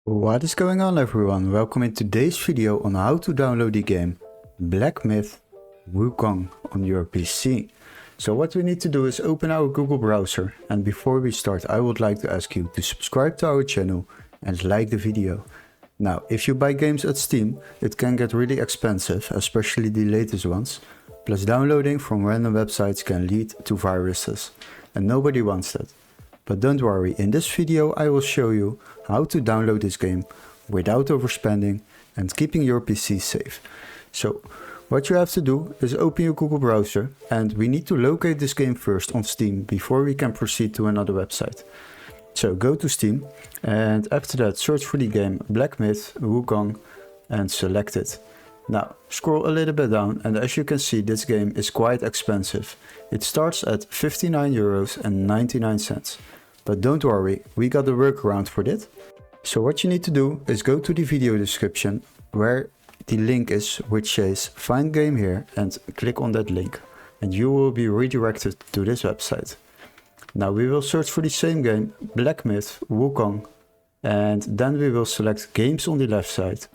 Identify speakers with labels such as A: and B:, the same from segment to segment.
A: What is going on, everyone? Welcome in today's video on how to download the game Black Myth Wukong on your PC. So what we need to do is open our Google browser, and before we start I would like to ask you to subscribe to our channel and like the video. Now, if you buy games at Steam, it can get really expensive, especially the latest ones. Plus downloading from random websites can lead to viruses, and nobody wants that. But don't worry, in this video I will show you how to download this game without overspending and keeping your PC safe. So what you have to do is open your Google browser, and we need to locate this game first on Steam before we can proceed to another website. So go to Steam, and after that search for the game Black Myth Wukong and select it. Now scroll a little bit down, and as you can see, this game is quite expensive. It starts at €59.99. But don't worry, we got a workaround for that. So what you need to do is go to the video description where the link is, which says find game here, and click on that link and you will be redirected to this website. Now we will search for the same game, Black Myth Wukong, and then we will select games on the left side.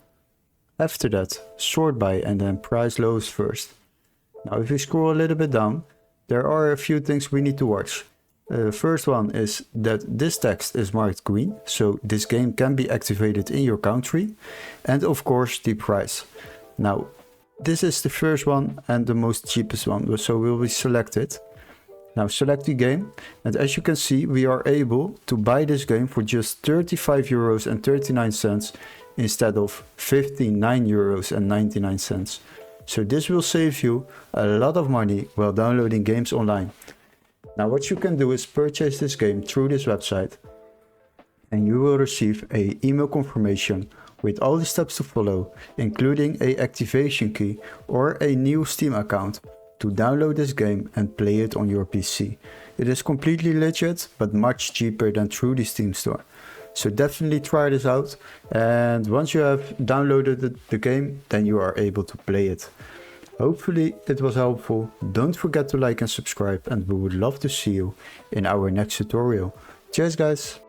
A: After that, sort by and then price lowest first. Now if we scroll a little bit down, there are a few things we need to watch. The first one is that this text is marked green, so this game can be activated in your country, and of course the price. Now this is the first one and the most cheapest one, so we will select it. Now select the game, and as you can see, we are able to buy this game for just €35.39 instead of €59.99. So this will save you a lot of money while downloading games online. Now what you can do is purchase this game through this website, and you will receive an email confirmation with all the steps to follow, including a activation key or a new Steam account to download this game and play it on your PC. It is completely legit, but much cheaper than through the Steam store. So definitely try this out, and once you have downloaded the game, then you are able to play it. Hopefully it was helpful. Don't forget to like and subscribe, and we would love to see you in our next tutorial. Cheers guys!